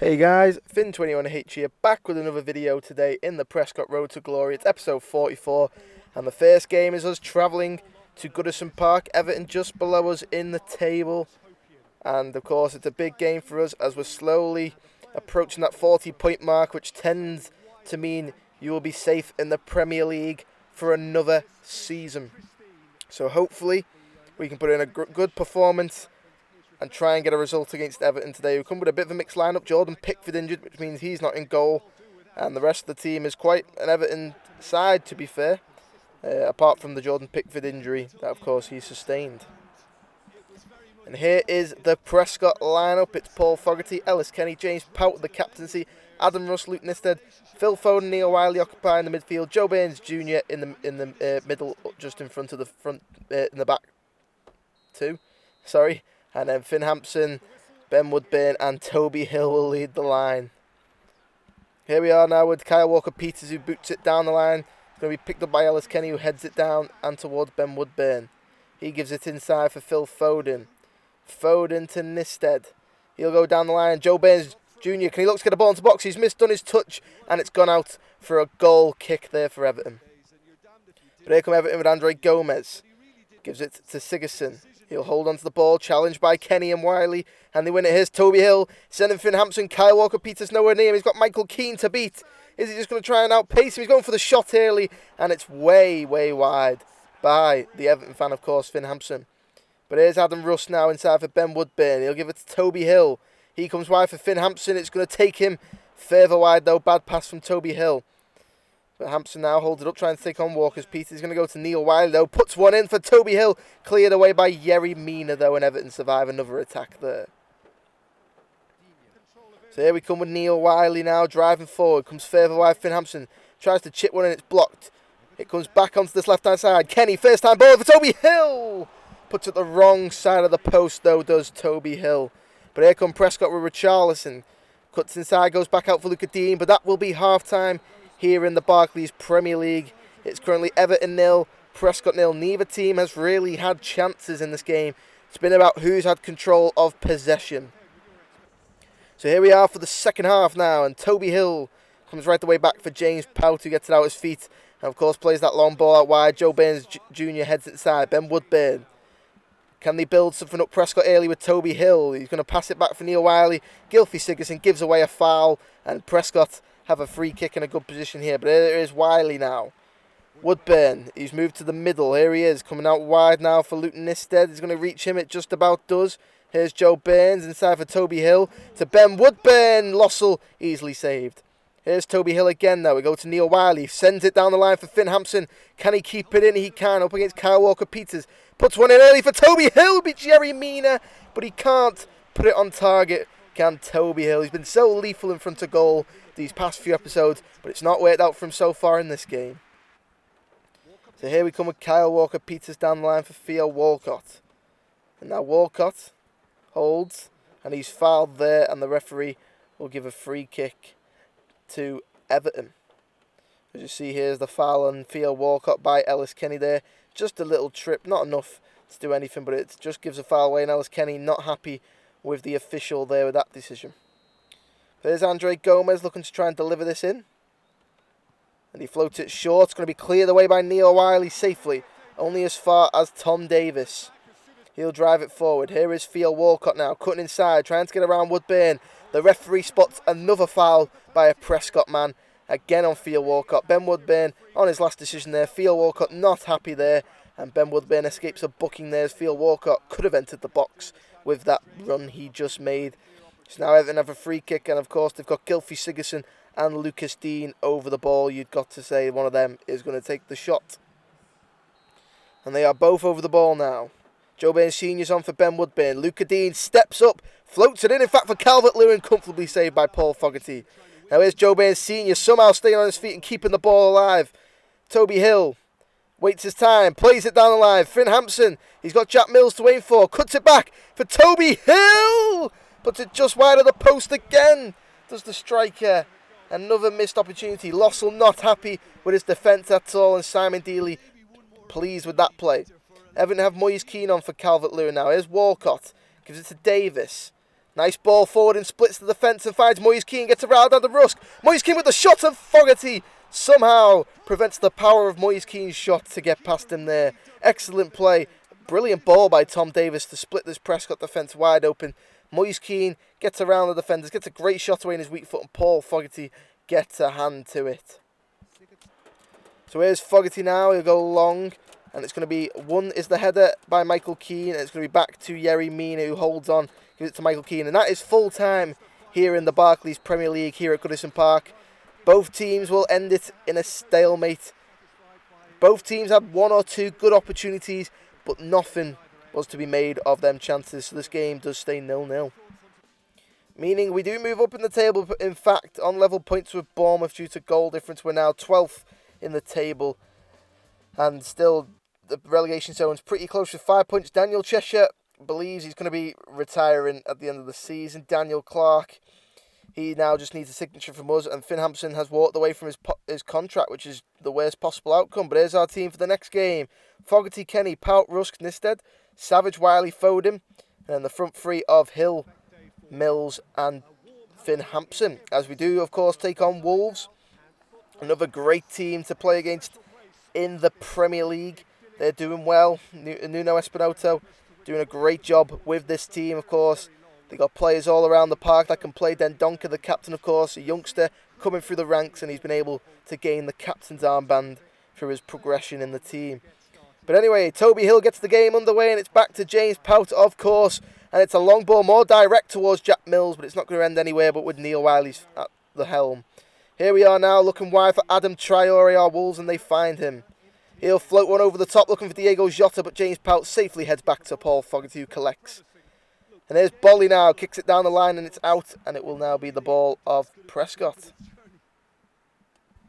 Hey guys, PES2020 here, back with another video today in the Prescot Road to Glory. It's episode 44, and the first game is us travelling to Goodison Park, Everton just below us in the table. And of course it's a big game for us as we're slowly approaching that 40-point mark, which tends to mean you will be safe in the Premier League for another season. So hopefully we can put in a good performance and try and get a result against Everton today. We come with a bit of a mixed lineup. Jordan Pickford injured, which means he's not in goal. And the rest of the team is quite an Everton side, to be fair. Apart from the Jordan Pickford injury that, of course, he sustained. And here is the Prescot lineup. It's Paul Fogarty, Ellis Kenny, James Pout, the captaincy, Adam Russ, Luke Nisted, Phil Foden, Neil Wiley occupying the midfield, Joe Baines Jr. in the middle, just in front of the front, in the back two. Sorry. And then Finn Hampson, Ben Woodburn and Toby Hill will lead the line. Here we are now with Kyle Walker-Peters, who boots it down the line. It's going to be picked up by Ellis Kenny, who heads it down and towards Ben Woodburn. He gives it inside for Phil Foden. Foden to Nisted. He'll go down the line. Joe Baines Jr. Can he look to get the ball into the box? He's missed on his touch and it's gone out for a goal kick there for Everton. But here come Everton with Andre Gomez. Gives it to Sigurdsson. He'll hold on to the ball, challenged by Kenny and Wiley, and they win it. Here's Toby Hill, sending Finn Hampson, Kyle Walker-Peters nowhere near him. He's got Michael Keane to beat. Is he just going to try and outpace him? He's going for the shot early, and it's way, way wide by the Everton fan, of course, Finn Hampson. But here's Adam Russ now inside for Ben Woodburn. He'll give it to Toby Hill. He comes wide for Finn Hampson. It's going to take him further wide, though. Bad pass from Toby Hill. But Hampson now holds it up, trying to take on Walker's. Peters going to go to Neil Wiley, though. Puts one in for Toby Hill. Cleared away by Yerry Mina, though, and Everton survive another attack there. So here we come with Neil Wiley now, driving forward. Comes further wide, Finn Hampson. Tries to chip one and it's blocked. It comes back onto this left-hand side. Kenny, first time ball for Toby Hill. Puts it the wrong side of the post, though, does Toby Hill. But here come Prescott with Richarlison. Cuts inside, goes back out for Luca Dean, but that will be half-time here in the Barclays Premier League. It's currently Everton 0, Prescott 0. Neither team has really had chances in this game. It's been about who's had control of possession. So here we are for the second half now, and Toby Hill comes right the way back for James Pout, who gets it out his feet, and of course plays that long ball out wide. Joe Baines Jr. heads inside. Ben Woodburn. Can they build something up Prescott early with Toby Hill? He's going to pass it back for Neil Wiley. Gylfi Sigurdsson gives away a foul, and Prescott have a free kick in a good position here. But here is Wiley now. Woodburn, he's moved to the middle. Here he is, coming out wide now for Luton Nisted. He's going to reach him, it just about does. Here's Joe Baines inside for Toby Hill. To Ben Woodburn, Lossell easily saved. Here's Toby Hill again now. We go to Neil Wiley, sends it down the line for Finn Hampson. Can he keep it in? He can, up against Kyle Walker-Peters. Puts one in early for Toby Hill, beats Yerry Mina, but he can't put it on target. Can Toby Hill? He's been so lethal in front of goal these past few episodes, but it's not worked out for him so far in this game. So here we come with Kyle Walker-Peters down the line for Theo Walcott. And now Walcott holds, and he's fouled there, and the referee will give a free kick to Everton. As you see, here's the foul on Theo Walcott by Ellis Kenny there. Just a little trip, not enough to do anything, but it just gives a foul away, and Ellis Kenny not happy with the official there with that decision. There's Andre Gomez looking to try and deliver this in. And he floats it short. It's going to be cleared away by Neil Wiley safely. Only as far as Tom Davis. He'll drive it forward. Here is Theo Walcott now, cutting inside, trying to get around Woodburn. The referee spots another foul by a Prescott man. Again on Theo Walcott. Ben Woodburn on his last decision there. Theo Walcott not happy there. And Ben Woodburn escapes a booking there as Theo Walcott could have entered the box with that run he just made. So now Everton have a free kick, and of course they've got Gylfi Sigurdsson and Lucas Dean over the ball. You've got to say one of them is going to take the shot. And they are both over the ball now. Joe Baines Sr.'s on for Ben Woodburn. Luca Dean steps up, floats it in fact for Calvert-Lewin, comfortably saved by Paul Fogarty. Now here's Joe Baines Sr. somehow staying on his feet and keeping the ball alive. Toby Hill waits his time, plays it down the line. Finn Hampson, he's got Jack Mills to aim for, cuts it back for Toby Hill. Puts it just wide of the post again. Does the striker. Another missed opportunity. Lossell not happy with his defence at all. And Simon Deeley pleased with that play. Everton have Moise Keane on for Calvert-Lewin now. Here's Walcott. Gives it to Davis. Nice ball forward and splits the defence and finds Moise Keane, gets around Adam Rusk. Moise Keane with the shot, and Fogarty somehow prevents the power of Moise Keane's shot to get past him there. Excellent play. Brilliant ball by Tom Davis to split this Prescot defence wide open. Moise Keane gets around the defenders, gets a great shot away in his weak foot, and Paul Fogarty gets a hand to it. So here's Fogarty now, he'll go long, and it's going to be, one is the header by Michael Keane, and it's going to be back to Yerry Mina, who holds on, gives it to Michael Keane, and that is full time here in the Barclays Premier League here at Goodison Park. Both teams will end it in a stalemate. Both teams had one or two good opportunities, but nothing was to be made of them chances, so this game does stay 0-0. Meaning we do move up in the table, but in fact, on level points with Bournemouth due to goal difference, we're now 12th in the table, and still the relegation zone's pretty close with 5 points. Daniel Cheshire believes he's going to be retiring at the end of the season. Daniel Clark, he now just needs a signature from us, and Finn Hampson has walked away from his contract, which is the worst possible outcome. But here's our team for the next game. Fogarty, Kenny, Pout, Rusk, Nisted, Savage, Wiley, Foden, and then the front three of Hill, Mills and Finn Hampson. As we do, of course, take on Wolves. Another great team to play against in the Premier League. They're doing well. Nuno Espinito doing a great job with this team, of course. They got players all around the park that can play. Dendonka, the captain, of course, a youngster coming through the ranks, and he's been able to gain the captain's armband through his progression in the team. But anyway, Toby Hill gets the game underway, and it's back to James Pout, of course. And it's a long ball, more direct towards Jack Mills, but it's not going to end anywhere but with Neil Wiley's at the helm. Here we are now, looking wide for Adam Traore, our Wolves, and they find him. He'll float one over the top, looking for Diego Jota, but James Pout safely heads back to Paul Fogarty, who collects. And there's Bolly now, kicks it down the line, and it's out, and it will now be the ball of Prescot.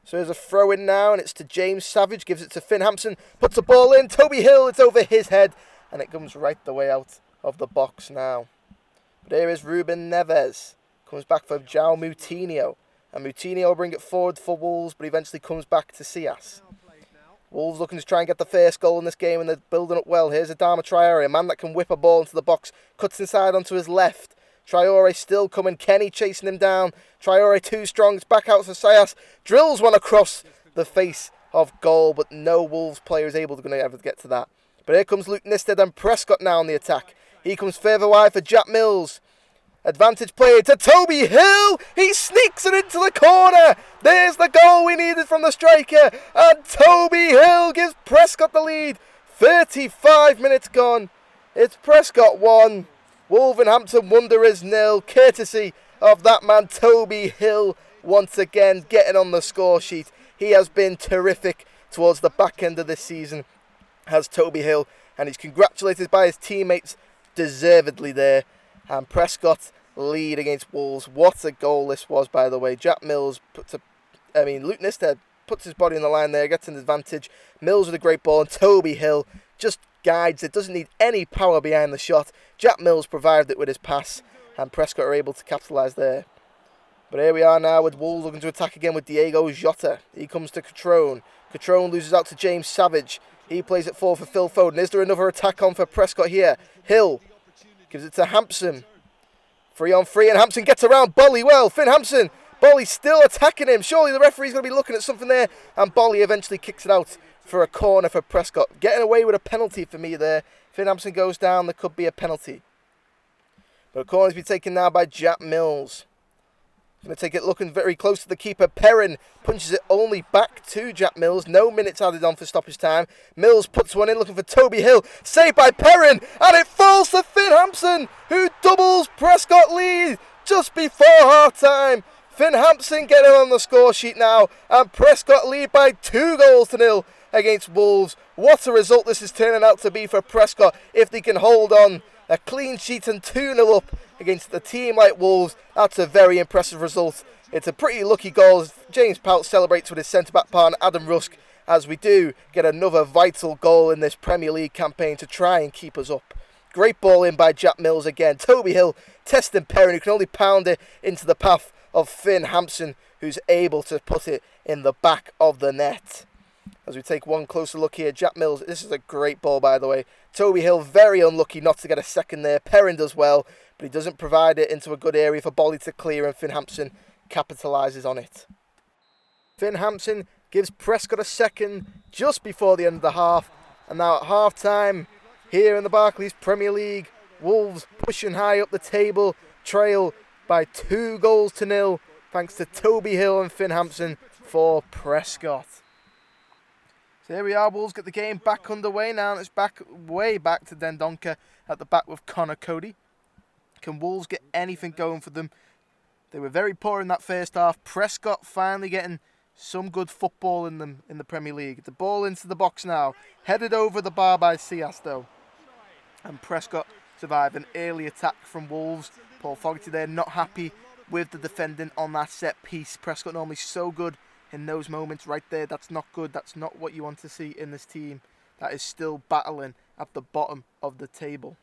So there's a throw in now, and it's to James Savage, gives it to Finn Hampson, puts the ball in, Toby Hill, it's over his head, and it comes right the way out of the box now. But here is Ruben Neves, comes back for João Moutinho. And Moutinho will bring it forward for Wolves, but eventually comes back to Cias. Wolves looking to try and get the first goal in this game, and they're building up well. Here's Adama Traore, a man that can whip a ball into the box. Cuts inside onto his left. Traore still coming. Kenny chasing him down. Traore too strong. It's back out for Cias. Drills one across the face of goal, but no Wolves player is able to ever get to that. But here comes Luke Nisted and Prescot now on the attack. He comes further wide for Jack Mills. Advantage play to Toby Hill. He sneaks it into the corner. There's the goal we needed from the striker. And Toby Hill gives Prescot the lead. 35 minutes gone. It's Prescot 1. Wolverhampton Wanderers 0. Courtesy of that man Toby Hill once again getting on the score sheet. He has been terrific towards the back end of this season, has Toby Hill. And he's congratulated by his teammates deservedly there. And Prescot lead against Wolves. What a goal this was, by the way. Jack Mills Luke Nisted puts his body in the line there, gets an advantage. Mills with a great ball, and Toby Hill just guides it, doesn't need any power behind the shot. Jack Mills provided it with his pass, and Prescott are able to capitalise there. But here we are now with Wolves looking to attack again with Diego Jota. He comes to Catrone. Catrone loses out to James Savage. He plays it forward for Phil Foden. Is there another attack on for Prescott here? Hill gives it to Hampson. 3-on-3, and Hampson gets around Bolly well. Finn Hampson. Bolly still attacking him. Surely the referee's going to be looking at something there. And Bolly eventually kicks it out for a corner for Prescott. Getting away with a penalty for me there. Finn Hampson goes down. There could be a penalty. But a corner's been taken now by Jack Mills. Going to take it looking very close to the keeper. Perrin punches it only back to Jack Mills. No minutes added on for stoppage time. Mills puts one in looking for Toby Hill. Saved by Perrin. And it falls to Finn Hampson, who doubles Prescott lead just before half time. Finn Hampson getting on the score sheet now. And Prescott lead by 2-0 against Wolves. What a result this is turning out to be for Prescott if they can hold on. A clean sheet and 2-0 up against a team like Wolves. That's a very impressive result. It's a pretty lucky goal. James Pout celebrates with his centre-back partner Adam Rusk as we do get another vital goal in this Premier League campaign to try and keep us up. Great ball in by Jack Mills again. Toby Hill testing Perrin, who can only pound it into the path of Finn Hampson, who's able to put it in the back of the net. As we take one closer look here, Jack Mills, this is a great ball by the way. Toby Hill very unlucky not to get a second there. Perrin does well, but he doesn't provide it into a good area for Bolly to clear, and Finn Hampson capitalises on it. Finn Hampson gives Prescot a second just before the end of the half, and now at half time here in the Barclays Premier League, Wolves pushing high up the table, trail by 2-0 thanks to Toby Hill and Finn Hampson for Prescott. So here we are, Wolves get the game back underway now, and it's way back to Dendoncker at the back with Connor Cody. Can Wolves get anything going for them? They were very poor in that first half. Prescott finally getting some good football in them in the Premier League. The ball into the box now, headed over the bar by Sias though. And Prescott survived an early attack from Wolves. Paul Fogarty there not happy with the defending on that set piece. Prescott normally so good in those moments right there. That's not good. That's not what you want to see in this team that is still battling at the bottom of the table.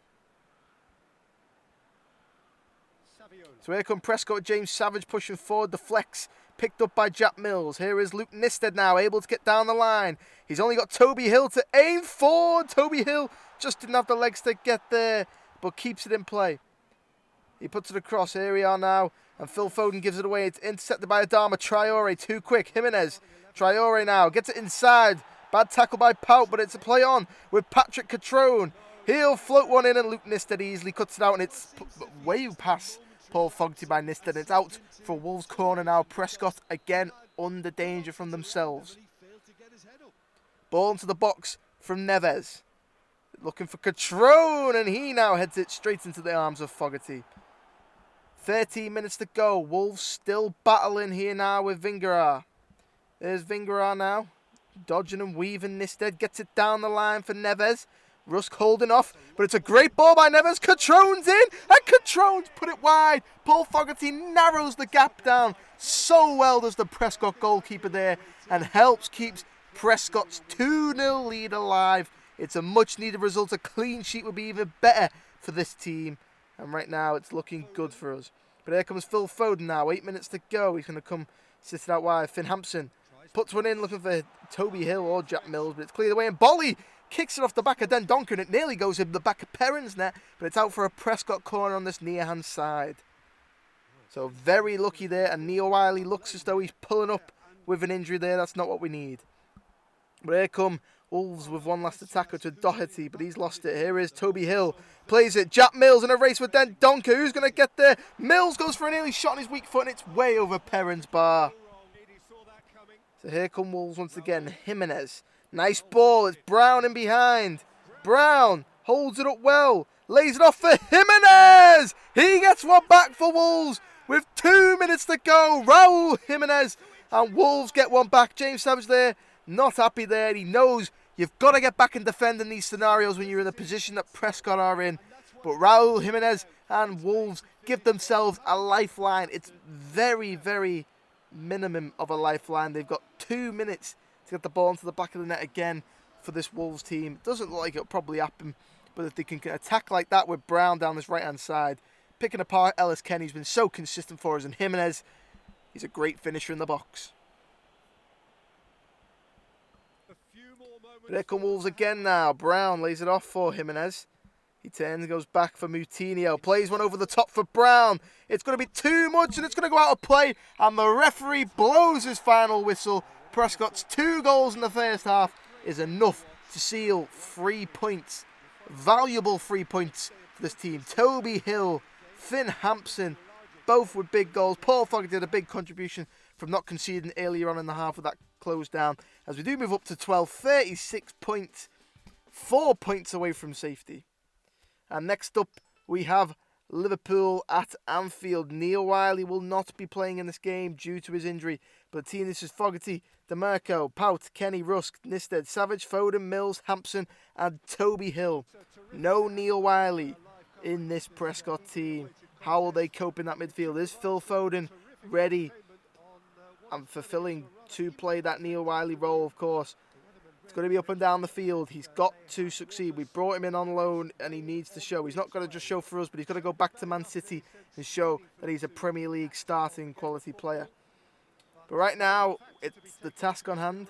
So here come Prescott, James Savage pushing forward, the flex picked up by Jack Mills. Here is Luke Nisted now, able to get down the line. He's only got Toby Hill to aim for. Toby Hill just didn't have the legs to get there, but keeps it in play. He puts it across, here we are now, and Phil Foden gives it away. It's intercepted by Adama Traore, too quick. Jimenez, Traore now, gets it inside. Bad tackle by Pout, but it's a play on with Patrick Catrone. He'll float one in, and Luke Nisted easily cuts it out, and it's way past Paul Fogarty by Nisted. It's out for Wolves corner now. Prescott again under danger from themselves. Ball into the box from Neves. Looking for Catrone, and he now heads it straight into the arms of Fogarty. 13 minutes to go. Wolves still battling here now with Vingegaard. There's Vingegaard now. Dodging and weaving. Nisted gets it down the line for Neves. Rusk holding off, but it's a great ball by Neves. Catrone's in, and Catrone's put it wide. Paul Fogarty narrows the gap down. So well does the Prescott goalkeeper there, and keeps Prescott's 2-0 lead alive. It's a much needed result. A clean sheet would be even better for this team, and right now it's looking good for us. But here comes Phil Foden now, 8 minutes to go. He's going to come sit it out wide. Finn Hampson puts one in, looking for Toby Hill or Jack Mills, but it's cleared away, and Bolly kicks it off the back of Dendoncker, and it nearly goes in the back of Perrin's net, but it's out for a Prescott corner on this near-hand side. So very lucky there, and Neil Wiley looks as though he's pulling up with an injury there. That's not what we need. But here come Wolves with one last attacker to Doherty, but he's lost it. Here is Toby Hill, plays it. Jack Mills in a race with Dendoncker. Who's going to get there? Mills goes for an early shot on his weak foot, and it's way over Perrin's bar. So here come Wolves once again. Jimenez. Nice ball, it's Brown in behind. Brown holds it up well, lays it off for Jimenez. He gets one back for Wolves with 2 minutes to go. Raul Jimenez, and Wolves get one back. James Savage there, not happy there. He knows you've got to get back and defend in these scenarios when you're in the position that Prescott are in. But Raul Jimenez and Wolves give themselves a lifeline. It's very, very minimum of a lifeline. They've got 2 minutes to get the ball into the back of the net again for this Wolves team. It doesn't look like it'll probably happen, but if they can attack like that with Brown down this right-hand side, picking apart Ellis Kenny, who's been so consistent for us, and Jimenez, he's a great finisher in the box. But here come Wolves again now. Brown lays it off for Jimenez. He turns and goes back for Moutinho. Plays one over the top for Brown. It's going to be too much, and it's going to go out of play, and the referee blows his final whistle. Prescott's 2 goals in the first half is enough to seal 3 points. Valuable 3 points for this team. Toby Hill, Finn Hampson, both with big goals. Paul Fogarty did a big contribution from not conceding earlier on in the half with that close down. As we do move up to 12, 36 points, 4 points away from safety. And next up we have Liverpool at Anfield. Neil Wiley will not be playing in this game due to his injury. But the team, this is Fogarty, DeMarco, Pout, Kenny, Rusk, Nisted, Savage, Foden, Mills, Hampson, and Toby Hill. No Neil Wiley in this Prescott team. How will they cope in that midfield? Is Phil Foden ready and fulfilling to play that Neil Wiley role, of course? It's going to be up and down the field. He's got to succeed. We brought him in on loan, and he needs to show. He's not going to just show for us, but he's got to go back to Man City and show that he's a Premier League starting quality player. But right now, it's the task on hand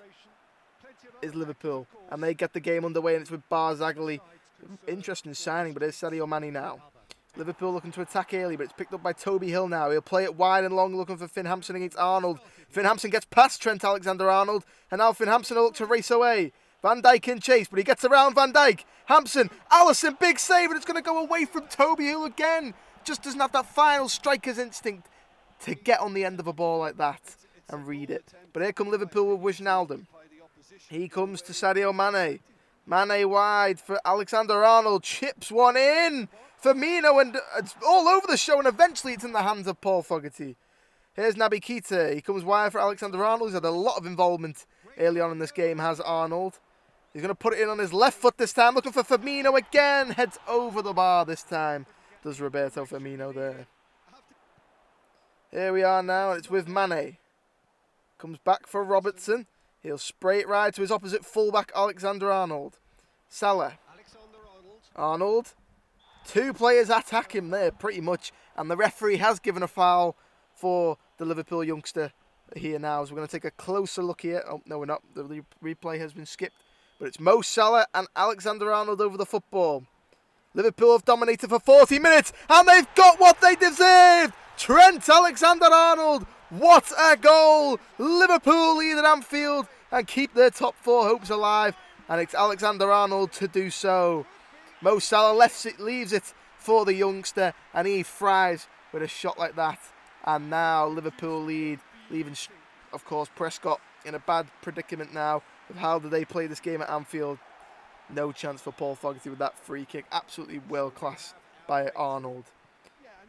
is Liverpool, and they get the game underway, and it's with Barzagli. Interesting signing, but there's Sadio Mane now. Liverpool looking to attack early, but it's picked up by Toby Hill now. He'll play it wide and long, looking for Finn Hampson against Arnold. Finn Hampson gets past Trent Alexander-Arnold, and now Finn Hampson will look to race away. Van Dijk in chase, but he gets around Van Dijk. Hampson, Alisson, big save, and it's going to go away from Toby Hill again. Just doesn't have that final striker's instinct to get on the end of a ball like that and read it. But here come Liverpool with Wijnaldum. He comes to Sadio Mane. Mane wide for Alexander-Arnold. Chips one in. Firmino, and it's all over the show, and eventually it's in the hands of Paul Fogarty. Here's Naby Keita. He comes wide for Alexander-Arnold. He's had a lot of involvement early on in this game, has Arnold. He's going to put it in on his left foot this time, looking for Firmino again. Heads over the bar this time, does Roberto Firmino there. Here we are now, and it's with Mane. Comes back for Robertson. He'll spray it right to his opposite fullback, Alexander-Arnold. Salah. Arnold. Two players attack him there, pretty much. And the referee has given a foul for the Liverpool youngster here now. So we're going to take a closer look here. Oh, no, we're not. The replay has been skipped. But it's Mo Salah and Alexander-Arnold over the football. Liverpool have dominated for 40 minutes, and they've got what they deserved. Trent Alexander-Arnold. What a goal! Liverpool lead at Anfield and keep their top four hopes alive. And it's Alexander-Arnold to do so. Mo Salah leaves it for the youngster, and he fries with a shot like that. And now Liverpool lead, leaving, of course, Prescott in a bad predicament now of how do they play this game at Anfield. No chance for Paul Fogarty with that free kick. Absolutely world class by Arnold.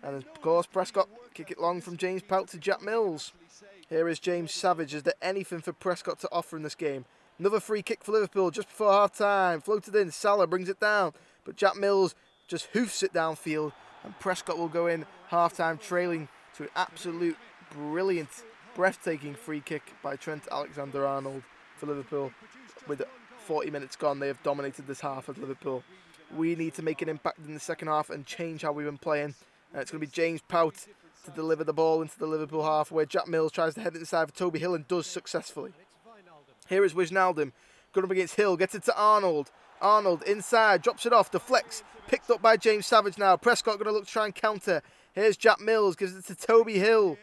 And of course, Prescott kick it long from James Pout to Jack Mills. Here is James Savage. Is there anything for Prescott to offer in this game? Another free kick for Liverpool just before half time. Floated in. Salah brings it down. But Jack Mills just hoofs it downfield. And Prescott will go in half time trailing to an absolute brilliant, breathtaking free kick by Trent Alexander-Arnold for Liverpool. With 40 minutes gone, they have dominated this half of Liverpool. We need to make an impact in the second half and change how we've been playing. It's going to be James Pout to deliver the ball into the Liverpool half, where Jack Mills tries to head it inside for Toby Hill and does successfully. Here is Wijnaldum. Going up against Hill. Gets it to Arnold. Arnold inside. Drops it off. Deflects. Picked up by James Savage now. Prescott going to look to try and counter. Here's Jack Mills. Gives it to Toby Hill.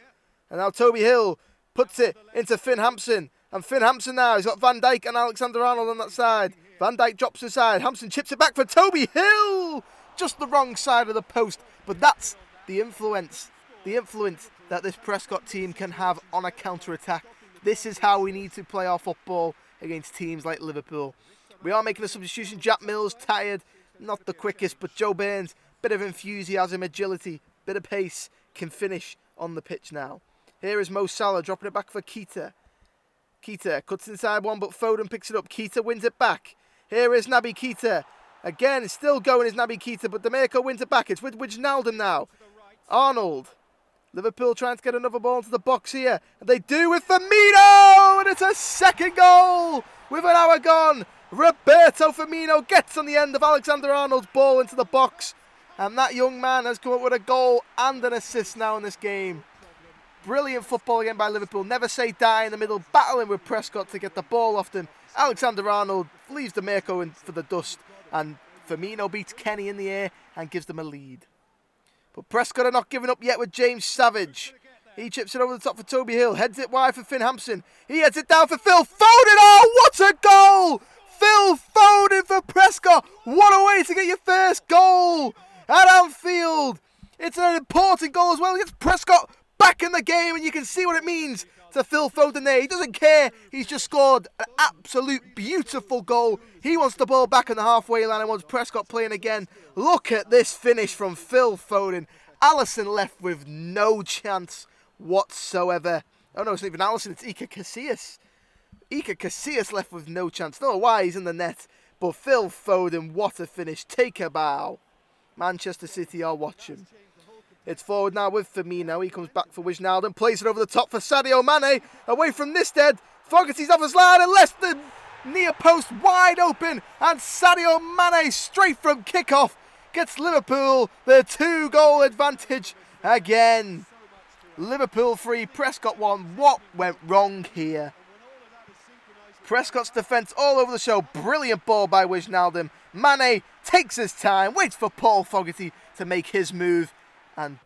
And now Toby Hill puts it into Finn Hampson. And Finn Hampson now. He's got Van Dijk and Alexander-Arnold on that side. Van Dijk drops inside. Hampson chips it back for Toby Hill. Just the wrong side of the post. But that's the influence that this Prescott team can have on a counter-attack. This is how we need to play our football against teams like Liverpool. We are making a substitution. Jack Mills, tired, not the quickest, but Joe Burns, bit of enthusiasm, agility, bit of pace, can finish on the pitch now. Here is Mo Salah dropping it back for Keita. Keita cuts inside one, but Foden picks it up. Keita wins it back. Here is Naby Keita. Again, it's still going is Naby Keita, but Demirko wins it back. It's with Wijnaldum now. Arnold. Liverpool trying to get another ball into the box here. And they do with Firmino! And it's a second goal with an hour gone. Roberto Firmino gets on the end of Alexander-Arnold's ball into the box. And that young man has come up with a goal and an assist now in this game. Brilliant football again by Liverpool. Never say die in the middle. Battling with Prescott to get the ball off them. Alexander-Arnold leaves Demirko in for the dust. And Firmino beats Kenny in the air and gives them a lead. But Prescott are not giving up yet with James Savage. He chips it over the top for Toby Hill. Heads it wide for Finn Hampson. He heads it down for Phil Foden. Oh, what a goal! Phil Foden for Prescott. What a way to get your first goal at Anfield. It's an important goal as well. It gets Prescott back in the game, and you can see what it means to Phil Foden there. He doesn't care. He's just scored an absolute beautiful goal. He wants the ball back in the halfway line and wants Prescott playing again. Look at this finish from Phil Foden. Alisson left with no chance whatsoever. Oh no, it's not even Alisson, it's Iker Casillas. Iker Casillas left with no chance. Don't know why he's in the net, but Phil Foden, what a finish. Take a bow. Manchester City are watching. It's forward now with Firmino. He comes back for Wijnaldum. Plays it over the top for Sadio Mane. Away from this dead. Fogarty's off his line and left the near post wide open. And Sadio Mane straight from kickoff gets Liverpool their 2-goal advantage again. Liverpool 3, Prescott 1. What went wrong here? Prescott's defence all over the show. Brilliant ball by Wijnaldum. Mane takes his time, waits for Paul Fogarty to make his move and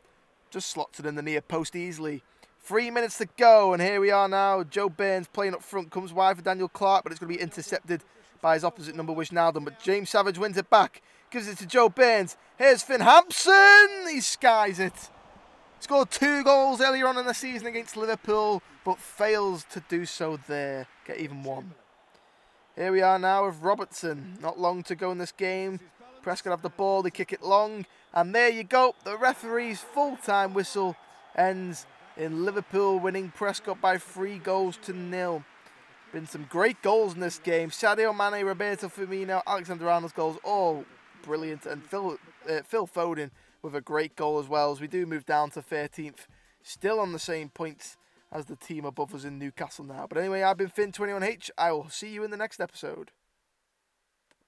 just slots it in the near post easily. 3 minutes to go, and here we are now. Joe Burns playing up front, comes wide for Daniel Clark, but it's going to be intercepted by his opposite number, Wijnaldum. But James Savage wins it back, gives it to Joe Burns. Here's Finn Hampson. He skies it. Scored 2 goals earlier on in the season against Liverpool, but fails to do so there. Get even 1. Here we are now with Robertson. Not long to go in this game. Prescot have the ball, they kick it long, and there you go. The referee's full-time whistle ends in Liverpool winning Prescot by 3-0. Been some great goals in this game. Sadio Mane, Roberto Firmino, Alexander-Arnold's goals, all brilliant, and Phil Foden with a great goal as well, as we do move down to 13th, still on the same points as the team above us in Newcastle now. But anyway, I've been Finn21H. I will see you in the next episode.